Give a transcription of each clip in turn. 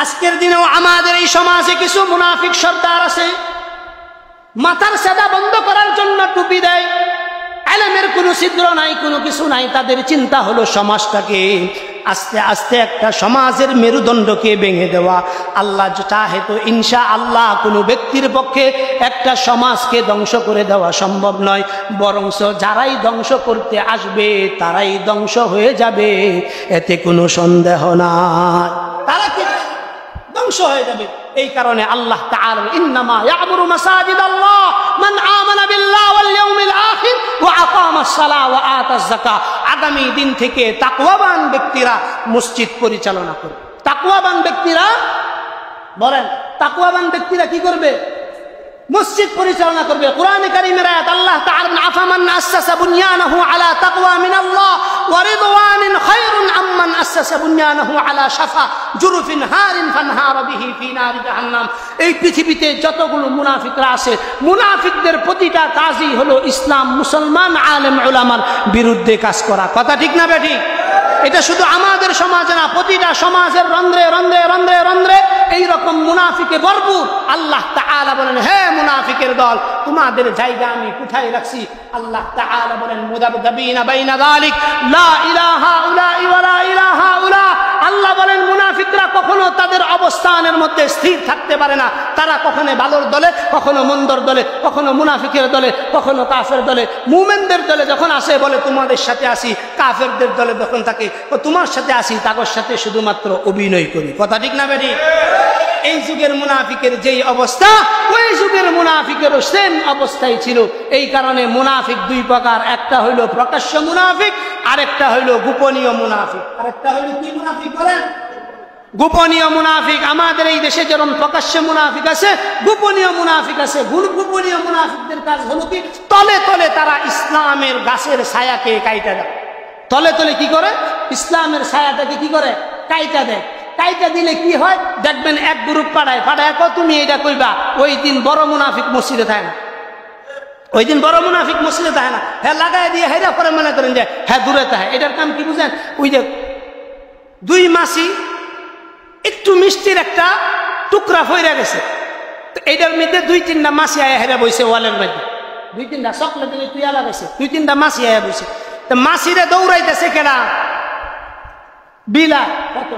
আজকের দিনেও আমাদের এই সমাজে কিছু মুনাফিক সর্দার আছে, মাথার সাদা বন্ধ করার জন্য টুপি দেয়, ইলমের কোনো ছিদ্র নাই, কোনো কিছু নাই। তাদের চিন্তা হলো সমাজটাকে আস্তে আস্তে একটা সমাজের মেরুদণ্ডকে ভেঙে দেওয়া। আল্লাহ চাহে তো ইনশাআল্লাহ কোনো ব্যক্তির পক্ষে একটা সমাজকে ধ্বংস করে দেওয়া সম্ভব নয়, বরঞ্চ যারাই ধ্বংস করতে আসবে তারাই ধ্বংস হয়ে যাবে, এতে কোনো সন্দেহ নাই। তারা কি ধ্বংস হয়ে যাবে। এই কারণে আল্লাহ তাআলা ইন্নামা ইয়া'মুরু মাসাজিদাল্লাহ মান আমানা বিল্লাহি ওয়াল ইয়াউমিল আখির ওয়া আকামাস সালাহ ওয়া আতাজ যাকাত। আগামী দিন থেকে তাকওয়াবান ব্যক্তিরা মসজিদ পরিচালনা করবে। তাকওয়াবান ব্যক্তিরা বলেন, তাকওয়াবান ব্যক্তিরা কি করবে? মসজিদ পরিচালনা করবে। কোরআনে কারীমের আয়াত আল্লাহ তাআলা আফামান আসাসা বুনিয়ানাহু আলা তাকওয়া মিনাল্লাহ ওয়া রিদওয়ানিন খায়রুন আম্মান আসাসা বুনিয়ানাহু আলা শাফা জুরুফিন হারিন ফানহারা বিহি ফি নারি জাহান্নাম। এই পৃথিবীতে যতগুলো মুনাফিকরা আছে, মুনাফিকদের প্রতিটা কাজই হলো ইসলাম, মুসলমান, আলেম উলামার বিরুদ্ধে কাজ করা। কথা ঠিক না বেঠিক? এটা শুধু আমাদের সমাজে না, প্রতিটা সমাজের রন্ধ্রে রন্ধ্রে রন্ধ্রে রন্ধ্রে এইরকম মুনাফিকে ভরপুর। আল্লাহ তাআলা বলেন, হে মুনাফিকের দল, তোমাদের জায়গা আমি কোথায় রাখছি? আল্লাহ তাআলা বলেন, মুদাবদাবিনা বাইনা যালিক লা ইলাহা উলা ওয়া লা ইলাহা উলা। আল্লাহ বলেন, মুনাফিকরা কখনো তাদের অবস্থানের মধ্যে স্থির থাকতে পারে না। তারা কখনো ভালোর দলে, কখনো মন্দর দলে, কখনো মুনাফিকের দলে, কখনো কাফের দলে। মুমিনদের দলে যখন আসে বলে তোমাদের সাথে আসি, কাফেরদের দলে যখন থাকে তোমার সাথে আসি, তাদের সাথে শুধুমাত্র অভিনয় করি। কথা ঠিক না বেটি? এই যুগের মুনাফিকের যেই অবস্থা, ওই যুগের মুনাফিকেরও সেম অবস্থায় ছিল। এই কারণে মুনাফিক দুই প্রকার, একটা হইল প্রকাশ্য মুনাফিক, আরেকটা হইল গোপনীয় মুনাফিক। আরেকটা হইল কি মুনাফিক বলেন? গোপনীয় মুনাফিক। আমাদের এই দেশে যেমন প্রকাশ্য মুনাফিক আছে, গোপনীয় মুনাফিক আছে। গোপনীয় মুনাফিকদের কাজ হলো কি, তলে তলে তারা ইসলামের গাছের ছায়াকে কাইটা দেয়। তলে তলে কি করে? ইসলামের ছায়াটাকে কি করে? কাইটা দেয়। কাইটা দিলে কি হয় দেখবেন, এক গ্রুপ পাঠায় তুমি এটা কইবা, ওই দিন বড় মুনাফিক মসজিদে থাকে না। ওই দিন বড় মুনাফিক মসজিদে থাকে না, হ্যাঁ লাগাই দিয়ে হেরা করে মনে করেন যে হ্যাঁ দূরে থাকে। এটার কাম কি বুঝেন? ওই যে দুই মাসি একটু মিষ্টির একটা টুকরা ফইরা গেছে, তো এইটার মধ্যে দুই তিনটা মাসি আয়া হেরা বইছে ওয়ালের মধ্যে, দুই তিনটা চকলেট তুইয়া লাগাইছে, দুই তিনটা মাসি আয়া বইছে। তো মাসিরে দৌড়াইতেছে কেনা? বিলাই। কত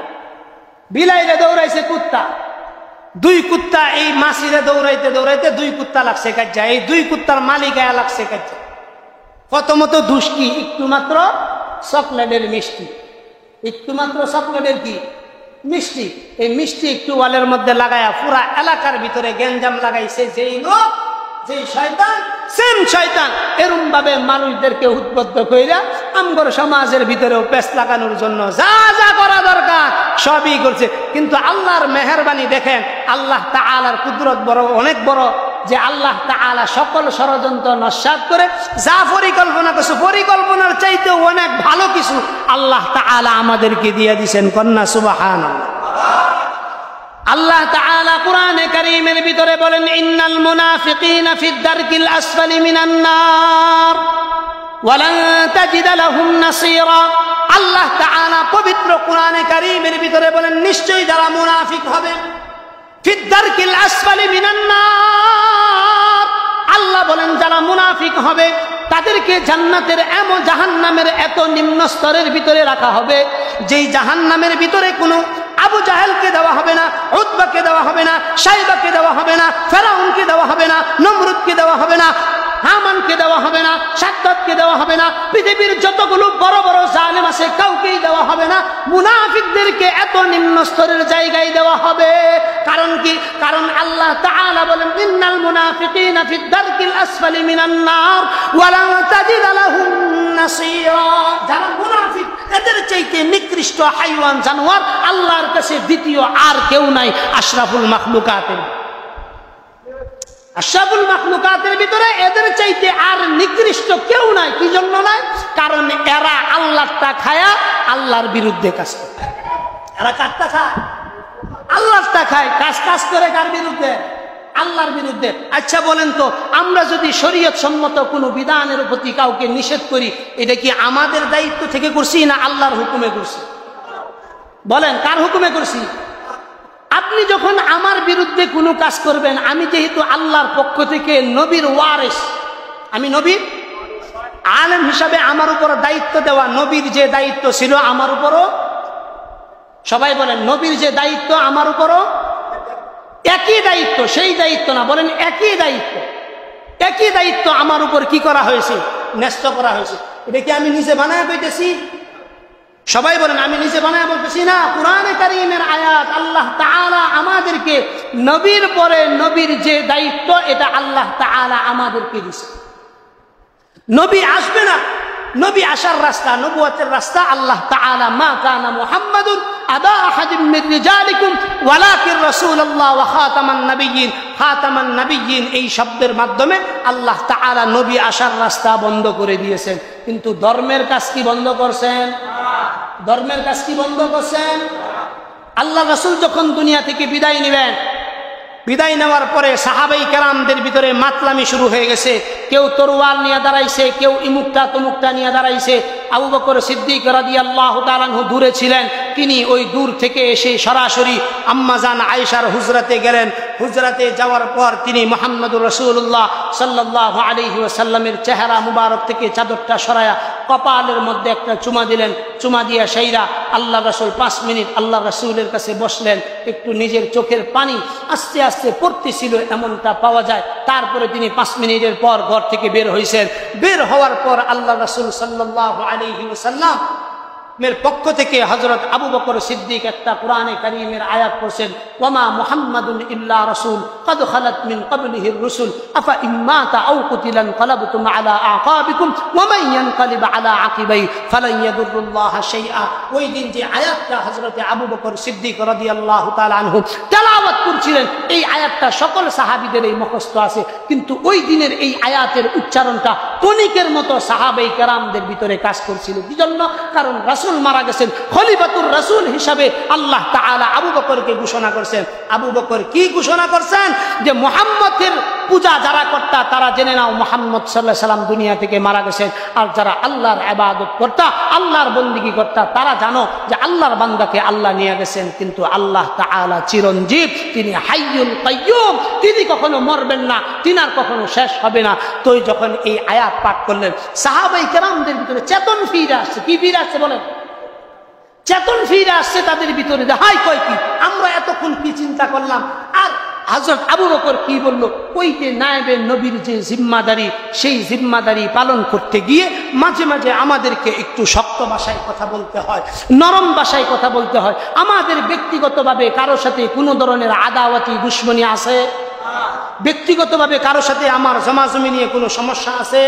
বিলাইরে দৌড়াইছে কুত্তা। দুই কুত্তা এই মাসিরে দৌড়াইতে দৌড়াইতে দুই কুত্তা লাগছে কাজ্জা। এই দুই কুত্তার মালিক আয়া লাগছে কাজ্জা। কত মতো দুষ্টি, একটু মাত্র চকলেটের মিষ্টি, একটু মাত্র চকলেটের কি মিষ্টি, এই মিষ্টি একটু ওয়ালের মধ্যে লাগায়া পুরা এলাকার ভিতরে গ্যাঞ্জাম লাগাইছে। যেই লোক, যেই শয়তান, সেম শয়তান এরম ভাবে মানুষদেরকে উদ্বুদ্ধ কইরা আমগর সমাজের ভিতরেও পেশ লাগানোর জন্য যা যা করা দরকার সবই করছে। কিন্তু আল্লাহর মেহেরবানি দেখেন, আল্লাহ তাআলার কুদরত বড়, অনেক বড়, যে আল্লাহ তাআলা সকল ষড়যন্ত্র নস্যাৎ করে যা পরিকল্পনা করছে, পরিকল্পনার চাইতে অনেক ভালো কিছু আল্লাহ তাআলা আমাদেরকে দিয়ে দিয়েছেন। কন্যা সুবহানাল্লাহ। আল্লাহ তাআলা কোরআনে কারীমের ভিতরে বলেন, ইন্নাল মুনাফিকিনা ফিদ দারকিল আসফালি মিনান নার ওয়া লান তাজিদা লাহুম নাসীরা। আল্লাহ তাআলা পবিত্র কোরআনে কারীমের ভিতরে বলেন, নিশ্চয়ই যারা মুনাফিক হবে ফিদ দারকিল আসফালি মিনান নার। আল্লাহ বলেন যারা মুনাফিক হবে তাদেরকে জান্নাতের এমন জাহান্নামের এত নিম্ন স্তরের ভিতরে রাখা হবে, যেই জাহান্নামের ভিতরে কোনো আবু জাহেলকে দেওয়া হবে না, উতবাকে দেওয়া হবে না, সাইবাকে দেওয়া হবে না, ফেরাউনকে দেওয়া হবে না, নমরুদকে দেওয়া হবে না, হামানকে দেওয়া হবে না, সাদ্দাতকে দেওয়া হবে না, পৃথিবীর যতগুলো বড় বড় জালেম আছে কাউকেই দেওয়া হবে না। মুনাফিকদেরকে এত নিম্ন স্তরের জায়গায় দেওয়া হবে। কারণ কি? কারণ আল্লাহ তাআলা বলেন, ইন্নাল মুনাফিকিনা ফিদ দারকিল আসফালি মিনান নার ওয়া লা তাজিদা লাহুম নাসীরা। যারা মুনাফিক এদের চাইতে নিকৃষ্ট হাইওয়ান জানোয়ার আল্লাহর কাছে দ্বিতীয় আর কেউ নাই। আশরাফুল মাখলুকাতের, আশরাফুল মাখলুকাতের ভিতরে এদের চাইতে আর নিকৃষ্ট কেউ নাই। কি জন্য নাই? কারণ এরা আল্লাহটা খায়া আল্লাহর বিরুদ্ধে কাজ করে। এরা কাজটা খায়, আল্লাহটা খায়, কাজ করে কার বিরুদ্ধে? আল্লাহর বিরুদ্ধে। আচ্ছা বলেন তো, আমরা যদি শরীয়ত সম্মত কোনো বিধানের প্রতি কাউকে নিষেধ করি, এটা কি আমাদের দায়িত্ব থেকে করছি না আল্লাহর হুকুমে করছি? বলেন, কার হুকুমে করছি? আপনি যখন আমার বিরুদ্ধে কোনো কাজ করবেন, আমি যেহেতু আল্লাহর পক্ষ থেকে নবীর ওয়ারিস, আমি নবীর আলেম হিসাবে আমার উপর দায়িত্ব দেওয়া, নবীর যে দায়িত্ব ছিল আমার উপরও, সবাই বলেন নবীর যে দায়িত্ব আমার উপরও একই দায়িত্ব, সেই দায়িত্ব না, বলেন একই দায়িত্ব, একই দায়িত্ব আমার উপর কি করা হয়েছে, ন্যস্ত করা হয়েছে। এটা কি আমি নিজে বানায় কইতেছি? সবাই বলেন আমি নিজে বানায় বলতেছি না, কুরআনে কারীমের আয়াত। আল্লাহ তাআলা আমাদেরকে নবীর পরে নবীর যে দায়িত্ব, এটা আল্লাহ তাআলা আমাদেরকে দিয়েছে। নবী আসবে না, নবী আসার রাস্তা, নবুয়তের রাস্তা আল্লাহ তাআলা মা কানা মুহাম্মাদুন আবা আহাদিন মির রিজালিকুম ওয়ালাকিন রাসূলুল্লাহ ওয়া খাতামান নাবিয়্যিন। খাতামান নাবিয়্যিন এই শব্দের মাধ্যমে আল্লাহ তাআলা নবী আসার রাস্তা বন্ধ করে দিয়েছেন, কিন্তু ধর্মের কাজ কি বন্ধ করছেন? ধর্মের কাজ কি বন্ধ করছেন? আল্লাহ রাসূল যখন দুনিয়া থেকে বিদায় নেবেন, বিদায় নেওয়ার পরে সাহাবাই কেরামদের ভিতরে মাতলামি শুরু হয়ে গেছে। কেউ তরোয়াল নিয়ে দাঁড়াইছে, কেউ ইমুকটা তমুকটা নিয়ে দাঁড়াইছে। আবু বকর সিদ্দিক রাদিয়াল্লাহু তাআলা আনহু দূরে ছিলেন, তিনি ওই দূর থেকে এসে সরাসরি আম্মাজান আয়েশার হুজরাতে গেলেন। হুজরাতে যাওয়ার পর তিনি মুহাম্মদুর রাসূলুল্লাহ সাল্লাল্লাহু আলাইহি ওয়াসাল্লামের চেহারা মুবারক থেকে চাদরটা সরায়া কপালের মধ্যে একটা চুমা দিলেন। চুমা দিয়া সেইরা আল্লাহ রাসূল 5 মিনিট আল্লাহ রাসূলের কাছে বসলেন। একটু নিজের চোখের পানি আস্তে আস্তে পড়তেছিল এমনটা পাওয়া যায়। তারপরে তিনি 5 মিনিটের পর ঘর থেকে বের হয়েছেন। বের হওয়ার পর আল্লাহ রাসূল সাল্লাল্লাহু আলাইহি ওয়াসাল্লাম মের পক্ষ থেকে হযরত আবু বকর সিদ্দিক একটা কোরআনে কারীমের আয়াত পড়ছেন, ওয়ামা মুহাম্মাদুন ইল্লা রাসূল ক্বাদ খালাত মিন ক্বাবলিহির রাসূল আফা ইম্মাতা আও কুতিলান ক্বালাবতুম আলা আকাবিকুম ওয়া মান ইয়ানকালিব আলা আকিবাই ফালান ইয়াদুরুল্লাহা শাইআ। ওই দিন যে আয়াতটা হযরত আবু বকর সিদ্দিক রাদিয়াল্লাহু তাআলা আনহু তেলাওয়াত করছিলেন, এই আয়াতটা সকল সাহাবীদের এই মুখস্থ আছে, কিন্তু ওই দিনের এই আয়াতের উচ্চারণটা টনিকের মতো সাহাবায়ে কেরামদের ভিতরে কাজ করছিল। কি জন্য? কারণ রাসূল মারা গেছেন, খলিফাতুর রাসূল হিসাবে আল্লাহ তাআলা আবু বকরকে ঘোষণা করছেন। আবু বকর কি ঘোষণা করছেন? যে মুহাম্মদের পূজা যারা করতা তারা জেনে নাও মুহাম্মদ সাল্লাল্লাহু আলাইহি সাল্লাম দুনিয়া থেকে মারা গেছেন। আর যারা আল্লাহর ইবাদত করতা, আল্লাহর বন্দেগী করতা, তারা জানো যে আল্লাহর বান্দাকে আল্লাহ নিয়ে গেছেন, কিন্তু আল্লাহ তাআলা চিরঞ্জীব, তিনি হাইয়ুল কাইয়্যুম, তিনি কখনো মরবেন না, তিনার কখনো শেষ হবে না। তো যখন এই আয়াত পাঠ করলেন, সাহাবায়ে কেরামদের ভিতরে চেতন ফিরে আসছে। কি ফিরে আসছে বলেন? চেতন ফিরে আসছে তাদের ভিতরে, যে হাই কয় কি, আমরা এতক্ষণ কি চিন্তা করলাম। আর হযরত আবু বকর কি বলল? ওই যে নায়েবে নবীর যে জিম্মাদারি, সেই জিম্মাদারি পালন করতে গিয়ে মাঝে মাঝে আমাদেরকে একটু শক্ত ভাষায় কথা বলতে হয়, নরম ভাষায় কথা বলতে হয়। আমাদের ব্যক্তিগতভাবে কারো সাথে কোনো ধরনের আদাওয়াতি দুশমনী আছে? ব্যক্তিগতভাবে কারো সাথে আমার জমাজমি নিয়ে কোনো সমস্যা আছে?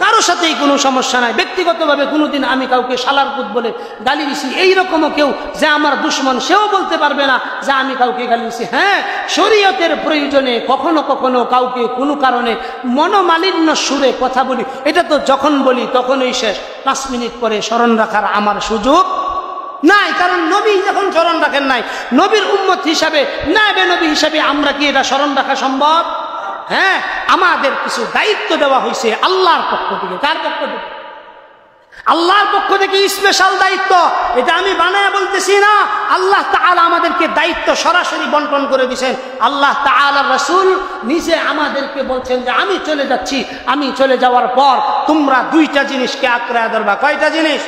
কারো সাথেই কোনো সমস্যা নাই। ব্যক্তিগতভাবে কোনোদিন আমি কাউকে শালার পুত বলে গালি দিছি, এইরকমও কেউ যে আমার দুশ্মন, সেও বলতে পারবে না যে আমি কাউকে গালি দিছি। হ্যাঁ, শরীয়তের প্রয়োজনে কখনো কখনো কাউকে কোনো কারণে মনোমালিন্য সুরে কথা বলি, এটা তো যখন বলি তখনই শেষ, 5 মিনিট পরে স্মরণ রাখার আমার সুযোগ নাই। কারণ নবী যখন স্মরণ রাখেন নাই, নবীর উম্মত হিসাবে, নায়েবে নবী হিসাবে আমরা কি এটা স্মরণ রাখা সম্ভব? হ্যাঁ, আমাদের কিছু দায়িত্ব দেওয়া হয়েছে আল্লাহর পক্ষ থেকে। কার পক্ষ থেকে? আল্লাহর পক্ষ থেকে স্পেশাল দায়িত্ব। এটা আমি বানায় বলতেছি না, আল্লাহ তাআলা আমাদেরকে দায়িত্ব সরাসরি বন্টন করে দিয়েছেন। আল্লাহ তাআলার রাসূল নিজে আমাদেরকে বলছেন যে আমি চলে যাচ্ছি, আমি চলে যাওয়ার পর তোমরা 2টা জিনিসকে আঁকড়ে ধরবা। কয়টা জিনিস?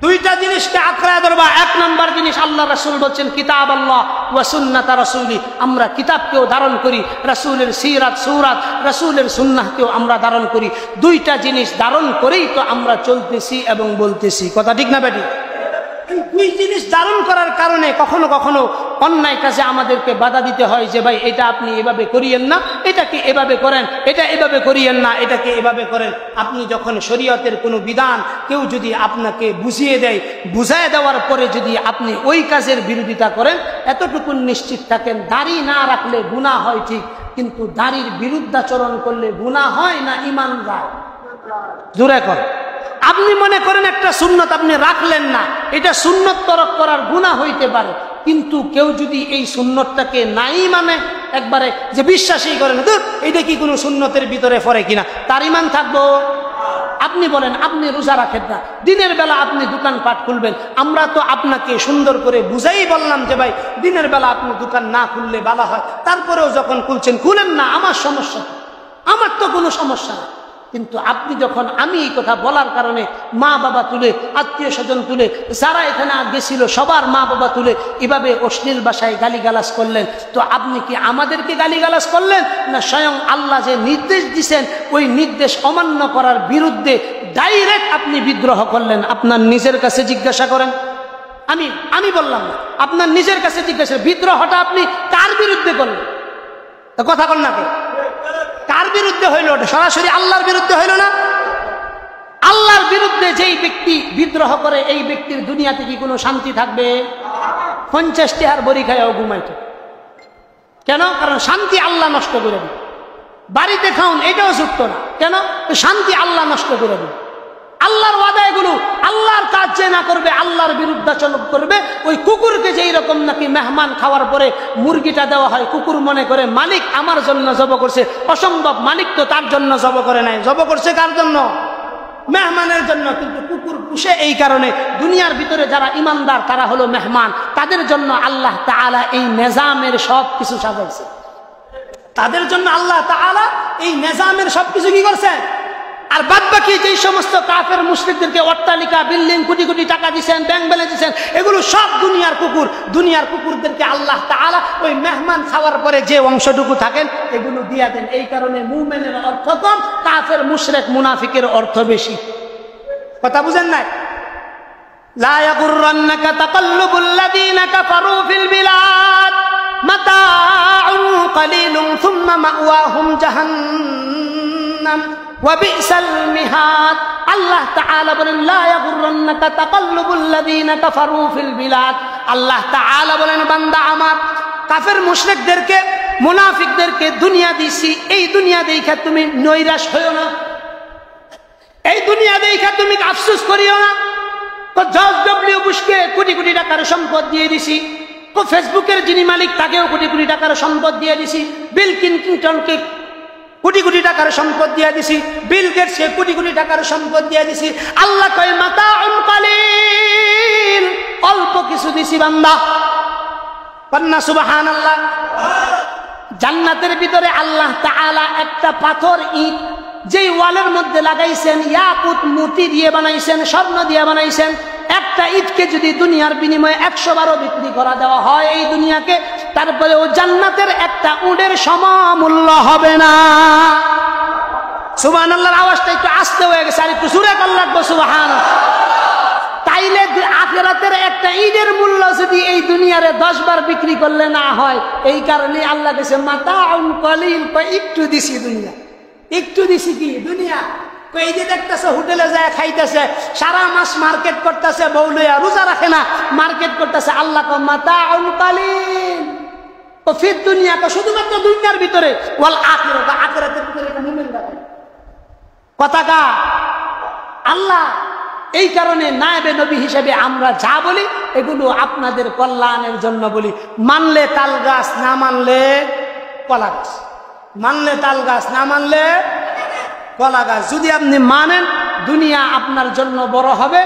2টা জিনিসকে আঁকড়ে ধরবা। 1 নম্বর জিনিস আল্লাহ রাসূল বলছেন কিতাব আল্লাহ ওয়া সুন্নাত রাসূলি। আমরা কিতাবকেও ধারণ করি, রাসূলের সিরাত সুরাত, রাসূলের সুন্নাহকেও আমরা ধারণ করি। 2টা জিনিস ধারণ করেই তো আমরা চলতেছি এবং বলতেছি। কথা ঠিক না বেটি? এই 2 জিনিস ধারণ করার কারণে কখনো কখনো অন্যায় কাজে আমাদেরকে বাধা দিতে হয়, যে ভাই এটা আপনি এভাবে করিয়েন না, এটাকে এভাবে করেন, এটা এভাবে করিয়েন না, এটাকে এভাবে করেন। আপনি যখন শরীয়তের কোনো বিধান কেউ যদি আপনাকে বুঝিয়ে দেয়, বুঝায় দেওয়ার পরে যদি আপনি ওই কাজের বিরোধিতা করেন, এতটুকু নিশ্চিত থাকেন দাড়ি না রাখলে গুনাহ হয় ঠিক, কিন্তু দাড়ির বিরুদ্ধাচরণ করলে গুনাহ হয় না ঈমান যায়? জোরে কর। আপনি মনে করেন একটা সুন্নত আপনি রাখলেন না, এটা সুন্নত তরক করার গুনাহ হইতে পারে, কিন্তু কেউ যদি এই সুন্নতটাকে নাই মানে, একবারে যে বিশ্বাসই করেন, তো এটা কি কোনো সুন্নতের ভিতরে পড়ে কিনা, তার ঈমান থাকবো? আপনি বলেন আপনি রোজা রাখেন না, দিনের বেলা আপনি দোকানপাট খুলবেন। আমরা তো আপনাকে সুন্দর করে বুঝাই বললাম যে ভাই দিনের বেলা আপনি দোকান না খুললে ভালো হয়, তারপরেও যখন খুলছেন খুলেন না, আমার সমস্যা, আমার তো কোনো সমস্যা না। কিন্তু আপনি যখন আমি এই কথা বলার কারণে মা বাবা তুলে, আত্মীয় স্বজন তুলে, যারা এখানে গেছিল সবার মা বাবা তুলে এভাবে অশ্লীল ভাষায় গালিগালাজ করলেন, তো আপনি কি আমাদেরকে গালিগালাজ করলেন না স্বয়ং আল্লাহ যে নির্দেশ দিয়েছেন ওই নির্দেশ অমান্য করার বিরুদ্ধে ডাইরেক্ট আপনি বিদ্রোহ করলেন? আপনার নিজের কাছে জিজ্ঞাসা করেন। আমি বললাম না, আপনার নিজের কাছে জিজ্ঞাসা, বিদ্রোহটা আপনি কার বিরুদ্ধে করলেন? কথা বল না, কার বিরুদ্ধে হইল? ওটা সরাসরি আল্লাহর বিরুদ্ধে হইল না? আল্লাহর বিরুদ্ধে যেই ব্যক্তি বিদ্রোহ করে এই ব্যক্তির দুনিয়াতে কি কোনো শান্তি থাকবে? 50 টাকার বড়ি খায়ও ঘুমাইতো। কেন? কারণ শান্তি আল্লাহ নষ্ট করে দিবে। বাড়িতে খাউন এটাও যুক্ত না, কেন? শান্তি আল্লাহ নষ্ট করে দিবে। আল্লাহর ওয়াদা এগুলো, আল্লাহর কাজ যে না করবে, আল্লাহর বিরুদ্ধাচরণ করবে, ওই কুকুরকে যেই রকম নাকি মেহমান খাওয়ার পরে মুরগিটা দেওয়া হয়, কুকুর মনে করে মালিক আমার জন্য জব করছে, অসম্ভব, মালিক তো তার জন্য জব করে নাই, জব করছে কার জন্য? মেহমানের জন্য। কিন্তু কুকুর পুষে এই কারণে দুনিয়ার ভিতরে যারা ইমানদার তারা হলো মেহমান, তাদের জন্য আল্লাহ তাআলা এই নিজামের সব কিছু সাজাইছে, তাদের জন্য আল্লাহ তাআলা এই নিজামের সবকিছু কি করছে। আর বাদ বাকি যেই সমস্ত কাফের মুশরিকদেরকে অট্টালিকা, বিল্ডিং, কোটি কোটি টাকা দিচ্ছেন, ব্যাংক ব্যালেন্স দিচ্ছেন, এগুলো সব দুনিয়ার কুকুর। দুনিয়ার কুকুরদেরকে আল্লাহ তাআলা ওই মেহমান খাওয়ার পরে যে অংশটুকু থাকেন এগুলো দিয়া দেন। এই কারণে মুমিনের অর্থ কম, কাফের মুশরিক মুনাফিকের অর্থ বেশি। কথা বুঝেন নাই? লা ইয়াগুররান্নাকা তাকাল্লুবুল লাযীনা কাফারু ফিল বিলাদ মাতাউন কালিলুন সুম্মা মাওয়াহুম জাহান্নাম ওয়া বিসাল মিহাদ। আল্লাহ তাআলা বলেন লা ইয়াগুররান্নাকা তাকাল্লুবুল লাযীনা কাফারু ফিল বিলাদ। আল্লাহ তাআলা বলেন বান্দা আমার, কাফের মুশরিকদেরকে, মুনাফিকদেরকে দুনিয়া দিছি, এই দুনিয়া দেখা তুমি নৈরাশ হইও না, এই দুনিয়া দেখা তুমি আফসোস করিও না। তো জর্জ ডব্লিউ বুশকে কোটি কোটি টাকার সম্পদ দিয়ে দিছি, তো ফেসবুকের যিনি মালিক তাকেও কোটি কোটি টাকার সম্পদ দিয়ে দিছি, বিল ক্লিনটনকে কোটি কোটি টাকার সম্পদ দিয়ে দিছি, বিল গেটসকে কোটি কোটি টাকার সম্পদ দিয়ে দিছি। আল্লাহ কয় মাতাউন কালিল, অল্প কিছু দিছি বান্দা। কন্যা সুবহানাল্লাহ। জান্নাতের ভিতরে আল্লাহ তাআলা একটা পাথর, ইট, যেই ওয়ালের মধ্যে লাগাইছেন, ইয়াকুত মুতি দিয়ে বানাইছেন, স্বর্ণ দিয়ে বানাইছেন, একটা ইটকে যদি দুনিয়ার বিনিময়ে 100 বারও বিক্রি করা দেওয়া হয় এই দুনিয়াকে, তারপরে ও জান্নাতের একটা উটের সমমূল্য হবে না। সুবহানাল্লাহর আওয়াজটা একটু আস্তে হয়ে গেছে, আর একটু জোরে করে লাগবে সুবহানাল্লাহ। তাইলে আখিরাতের একটা ঈদের মূল্য যদি এই দুনিয়ারে 10 বার বিক্রি করলে না হয়, এই কারণে আল্লাহ কাছে মাতাউন কলিল, একটু দিছি দুনিয়া, একটু দিছি কি দুনিয়া। এই যে দেখতেছে হোটেলে যায় খাইতেছে, সারা মাস মার্কেট করতেছে, বউ লইয়া রোজা রাখে না, মার্কেট করতেছে। আল্লাহ কয় মাতাউন কলিল ও ফিদ দুনিয়া, শুধুমাত্র দুনিয়ার ভিতরে, ওয়াল আখিরাত, আখিরাতের ভিতরে মুমিন রাখে কথা কা আল্লাহ। এই কারণে নায়েবে নবী হিসেবে আমরা যা বলি এগুলো আপনাদের কল্যাণের জন্য বলি। মানলে তাল গাছ, না মানলে কলা গাছ। মানলে তাল গাছ, না মানলে কলা গাছ। যদি আপনি মানেন দুনিয়া আপনার জন্য বড় হবে,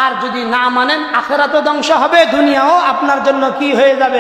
আর যদি না মানেন আখিরাতও ধ্বংস হবে, দুনিয়াও আপনার জন্য কি হয়ে যাবে?